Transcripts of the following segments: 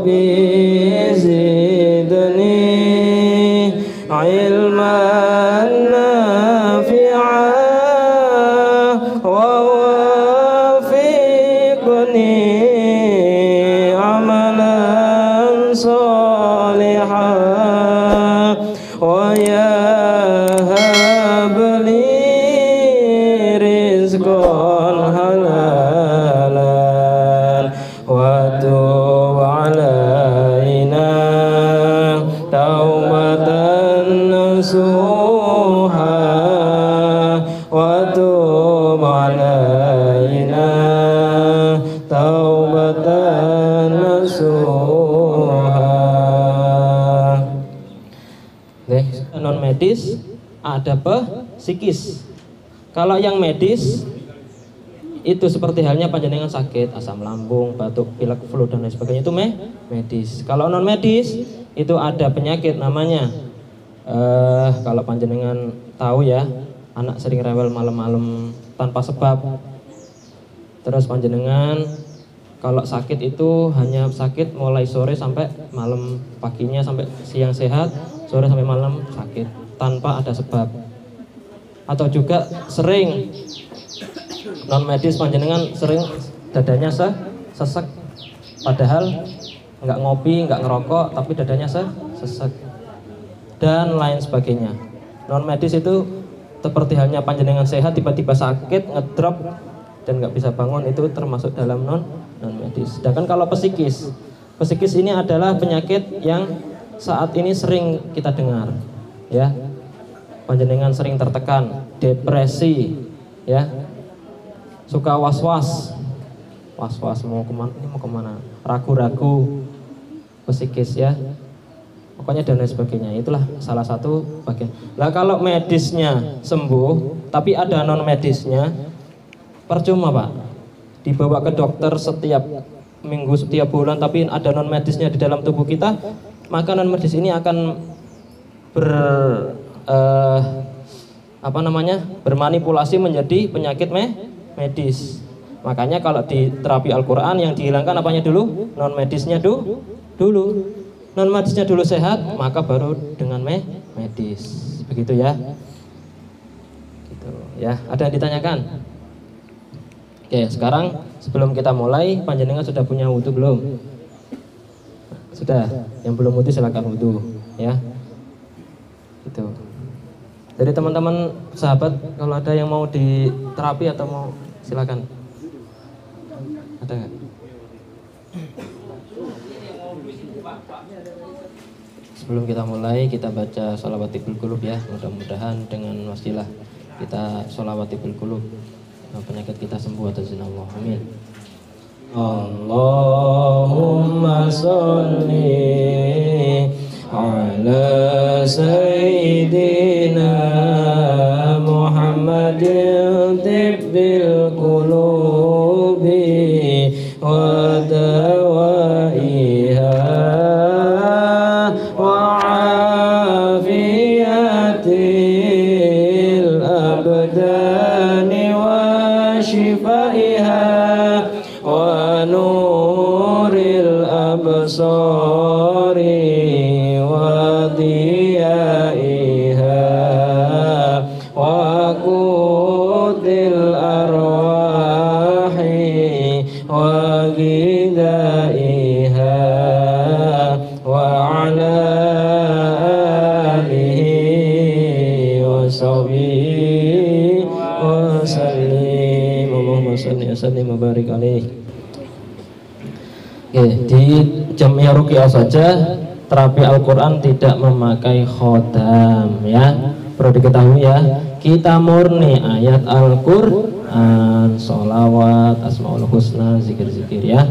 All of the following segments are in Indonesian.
Rabbi zidni ilman nafi'an wa wafiqni amalan salihan wa yahab li rizqan halalan wa tub alaina taubatan nasuha wa tub alaina taubatan nasuha. Non medis ada psikis. Kalau yang medis itu seperti halnya panjenengan sakit asam lambung, batuk, pilek, flu dan lain sebagainya itu medis. Kalau non medis itu ada penyakit namanya kalau panjenengan tahu ya, anak sering rewel malam-malam tanpa sebab. Terus panjenengan kalau sakit itu hanya sakit mulai sore sampai malam, paginya sampai siang sehat, sore sampai malam sakit tanpa ada sebab. Atau juga sering non medis panjenengan sering dadanya sesek, padahal nggak ngopi, nggak ngerokok, tapi dadanya sesek dan lain sebagainya. Non medis itu seperti halnya panjenengan sehat tiba-tiba sakit, ngedrop dan nggak bisa bangun, itu termasuk dalam non medis. Sedangkan kalau psikis ini adalah penyakit yang saat ini sering kita dengar, ya. Panjenengan sering tertekan, depresi, ya, suka was-was mau kemana, ragu-ragu, psikis, ya, pokoknya dan lain sebagainya. Itulah salah satu bagian. Lah kalau medisnya sembuh, tapi ada non medisnya, percuma Pak. Dibawa ke dokter setiap minggu, setiap bulan, tapi ada non medisnya di dalam tubuh kita, maka non medis ini akan bermanipulasi menjadi penyakit medis. Makanya kalau di terapi Al-Quran yang dihilangkan apanya dulu? Non medisnya dulu. Non medisnya dulu sehat, maka baru dengan medis. Begitu ya. Gitu ya. Ada yang ditanyakan? Oke, sekarang sebelum kita mulai, panjenengan sudah punya wudhu belum? Sudah. Yang belum wudhu silakan wudhu, ya. Gitu. Jadi teman-teman sahabat, kalau ada yang mau diterapi atau mau, silakan. Ada nggak? Sebelum kita mulai, kita baca sholawatibul qulub ya. Mudah-mudahan dengan wasilah kita sholawatibul qulub, penyakit kita sembuh atas izin Allah. Amin. Allahumma sholli ala sayyidina Muhammadin tibbil qulubi wa dawaiha wa afiyatil abdani wa shifaiha wa nuril absari Mubarak alaih. Di Jamiah Ruqyah saja terapi Al-Quran tidak memakai khodam, ya. Perlu diketahui ya, kita murni ayat Al-Quran, sholawat, asmaul husna, zikir-zikir ya.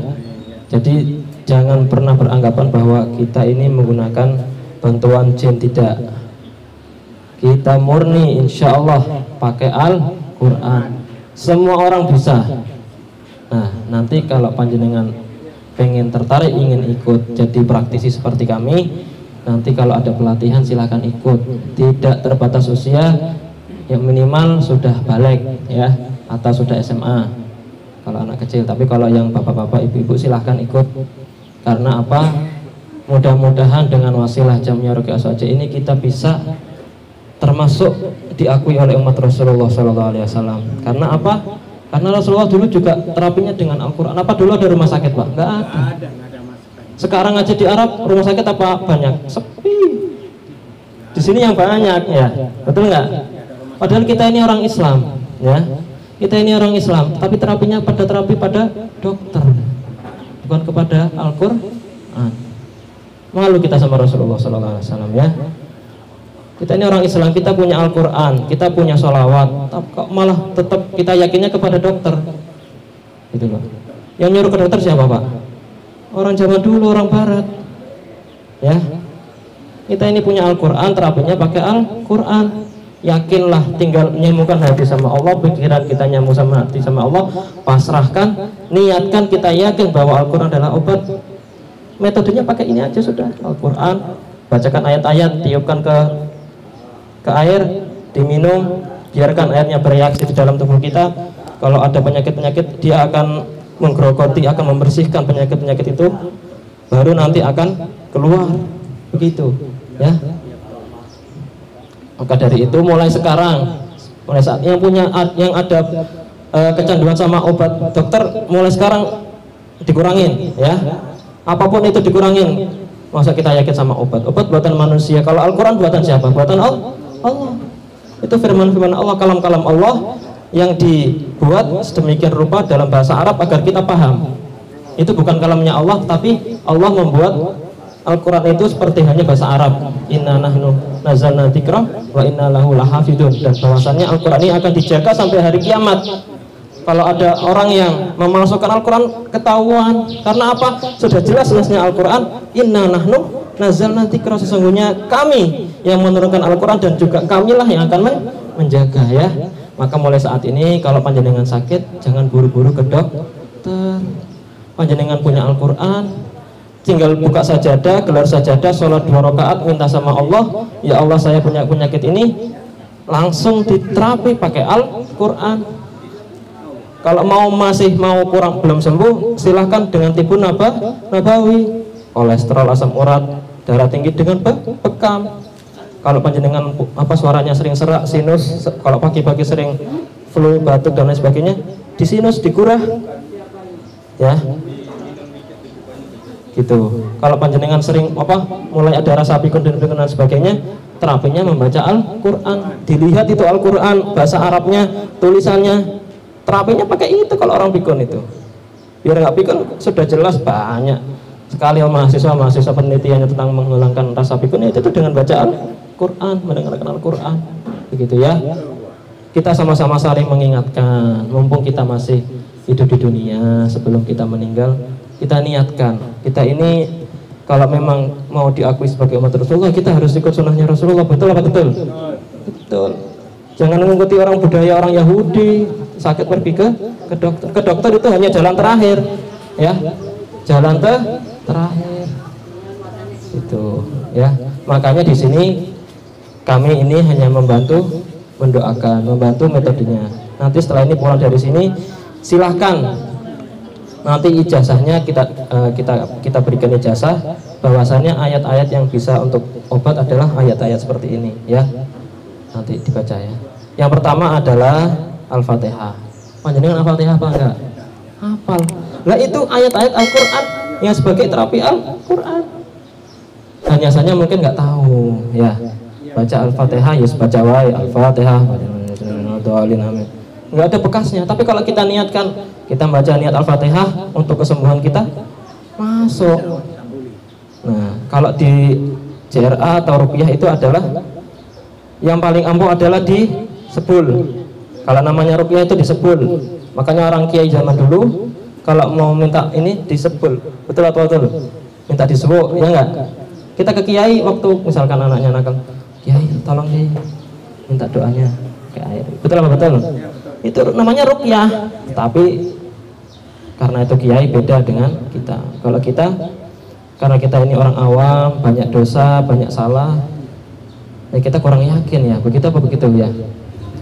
Jadi jangan pernah beranggapan bahwa kita ini menggunakan bantuan jin, tidak. Kita murni insya Allah pakai Al-Quran. Semua orang bisa. Nah, nanti kalau panjenengan pengen tertarik, ingin ikut jadi praktisi seperti kami, nanti kalau ada pelatihan silahkan ikut. Tidak terbatas usia, yang minimal sudah balik ya, atau sudah SMA kalau anak kecil. Tapi kalau yang bapak-bapak, ibu-ibu silahkan ikut Karena apa? Mudah-mudahan dengan wasilah jamnya Ruqyah saja ini kita bisa termasuk diakui oleh umat Rasulullah SAW. Karena apa? Karena Rasulullah dulu juga terapinya dengan Al-Quran. Apa dulu ada rumah sakit, Pak? Nggak ada. Sekarang aja di Arab rumah sakit apa banyak? Sepi. Di sini yang banyak ya, betul nggak? Padahal kita ini orang Islam, ya. Kita ini orang Islam, tapi terapinya pada dokter, bukan kepada Al-Quran. Malu kita sama Rasulullah SAW, ya. Kita ini orang Islam, kita punya Al-Quran, kita punya sholawat, tapi kok malah tetap kita yakinnya kepada dokter, gitu Pak. Yang nyuruh ke dokter siapa, Pak? Orang zaman dulu, orang Barat, ya. Kita ini punya Al-Quran, terapinya pakai Al-Quran. Yakinlah, tinggal nyambungkan hati sama Allah, pikiran kita nyambung sama hati sama Allah, pasrahkan, niatkan, kita yakin bahwa Al-Quran adalah obat. Metodenya pakai ini aja sudah, Al-Quran, bacakan ayat-ayat, tiupkan ke air, diminum, biarkan airnya bereaksi di dalam tubuh kita. Kalau ada penyakit-penyakit, dia akan menggerogoti, akan membersihkan penyakit-penyakit itu, baru nanti akan keluar, begitu, ya. Maka dari itu mulai sekarang, mulai saat yang ada kecanduan sama obat dokter, mulai sekarang dikurangin, ya. Apapun itu dikurangin. Masa kita yakin sama obat buatan manusia? Kalau Al-Quran buatan siapa? Buatan Allah. Itu firman-firman Allah, kalam-kalam Allah yang dibuat sedemikian rupa dalam bahasa Arab agar kita paham. Itu bukan kalamnya Allah, tapi Allah membuat Al-Quran itu seperti hanya bahasa Arab. Inna nahnu nazzalna dzikra wa inna lahu lahafidun. Dan bahwasannya Al-Quran ini akan dijaga sampai hari kiamat. Kalau ada orang yang memalsukan Al-Quran, ketahuan. Karena apa? Sudah jelas-jelasnya Al-Quran, inna nahnu nazzalna dzikra, sesungguhnya kami yang menurunkan Al-Quran dan juga kamilah yang akan menjaga, ya. Maka mulai saat ini kalau panjenengan sakit, jangan buru-buru ke dokter. Panjenengan punya Al-Quran, tinggal buka sajadah, gelar sajadah, sholat 2 rakaat, minta sama Allah, ya Allah saya punya penyakit ini, langsung diterapi pakai Al-Quran. Kalau masih kurang, belum sembuh, silahkan dengan tibun nabawi, kolesterol, asam urat, darah tinggi dengan bekam. Kalau panjenengan suaranya sering serak, sinus, kalau pagi-pagi sering flu, batuk dan lain sebagainya, di sinus, digurah, ya. Gitu. Kalau panjenengan sering mulai ada rasa pikun dan sebagainya, terapinya membaca Al-Quran. Dilihat itu Al-Quran, bahasa Arabnya, tulisannya, terapinya pakai itu kalau orang pikun itu. Biar nggak pikun, sudah jelas banyak sekali mahasiswa penelitiannya tentang menghilangkan rasa pikun, itu dengan baca Al-Quran, mendengarkan Al-Quran, begitu, ya. Kita sama-sama saling mengingatkan, mumpung kita masih hidup di dunia, sebelum kita meninggal, kita niatkan, kita ini kalau memang mau diakui sebagai umat Rasulullah, kita harus ikut sunnahnya Rasulullah. Betul apa betul? Betul. Jangan mengikuti orang budaya orang Yahudi, sakit pergi ke dokter. Ke dokter itu hanya jalan terakhir, ya. Jalan terakhir. Itu, ya. Makanya di sini kami ini hanya membantu mendoakan, membantu metodenya. Nanti setelah ini pulang dari sini, silahkan nanti ijazahnya kita berikan ijazah bahwasannya ayat-ayat yang bisa untuk obat adalah ayat-ayat seperti ini, ya. Nanti dibaca, ya. Yang pertama adalah Al-Fatihah. Panjenengan Al-Fatihah apa enggak? Hafal. Lah itu ayat-ayat Al-Quran yang sebagai terapi Al-Quran. Hanya saja mungkin nggak tahu, ya. Baca Al-Fatihah, ya baca wae Al-Fatihah. Nggak ada bekasnya. Tapi kalau kita niatkan, kita baca niat Al-Fatihah untuk kesembuhan kita, masuk. Nah, kalau di JRA atau Ruqyah itu adalah yang paling ampuh adalah di sebul. Kalau namanya Ruqyah itu di sebul. Makanya orang kiai zaman dulu kalau mau minta ini di sebul. Betul atau betul? Minta di sebul, ya enggak? Kita ke kiai waktu misalkan anaknya nakal, kiai tolong kiai minta doanya ke air. Betul apa betul? Itu namanya Ruqyah. Tapi karena itu kiai beda dengan kita. Kalau kita, karena kita ini orang awam, banyak dosa, banyak salah, ya kita kurang yakin, ya. Begitu apa begitu, ya.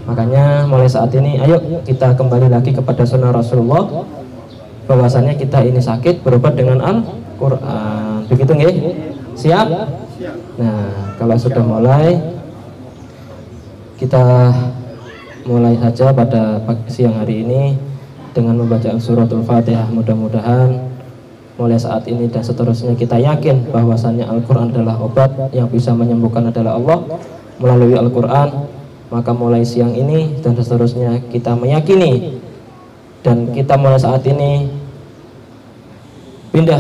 Makanya mulai saat ini ayo kita kembali lagi kepada sunnah Rasulullah, bahwasannya kita ini sakit berobat dengan Quran. Begitu nggih? Siap? Nah, kalau sudah mulai, kita mulai saja pada siang hari ini dengan membacaan suratul Fatihah. Mudah-mudahan mulai saat ini dan seterusnya kita yakin bahwasannya Al-Quran adalah obat, yang bisa menyembuhkan adalah Allah melalui Al-Quran. Maka mulai siang ini dan seterusnya kita meyakini, dan kita mulai saat ini pindah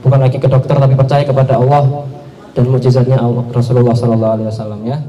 bukan lagi ke dokter tapi percaya kepada Allah dan mukjizatnya Rasulullah SAW ya.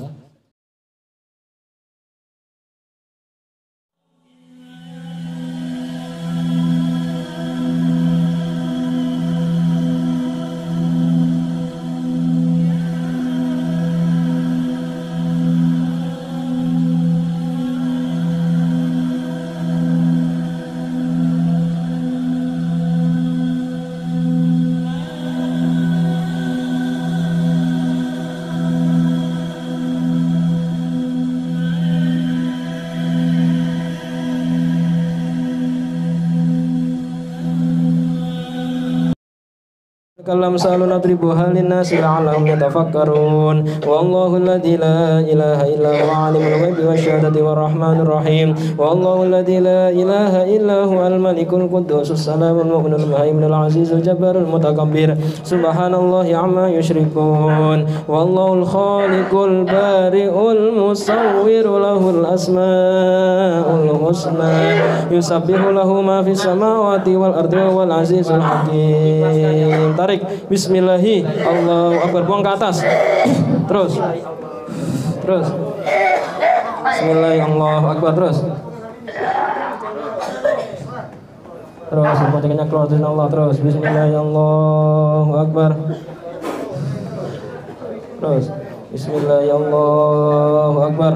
Kalam salun adribuha linnasi la'allahum yatafakkarun. Wallahu alladzi la ilaha illa huwa alimul ghaibi wasyahadati warrahmanir rahim. Wallahu alladzi la ilaha illa huwal malikul quddusus salamul mu'minul muhaiminul azizul jabbarul mutakabbir. Subhanallahi amma yusyrikun. Wallahul khaliqul bari'ul musawwiru lahul asmaul husna. Yusabbihu lahu ma fis samawati wal ardi wal azizul hakim. Tarik. Bismillahi, Allahu Akbar, buang ke atas. Terus Bismillahi, Allahu Akbar. Terus bacanya keluar dari Allah. Terus Bismillahi, Allahu Akbar. Terus Bismillahi, Allahu Akbar.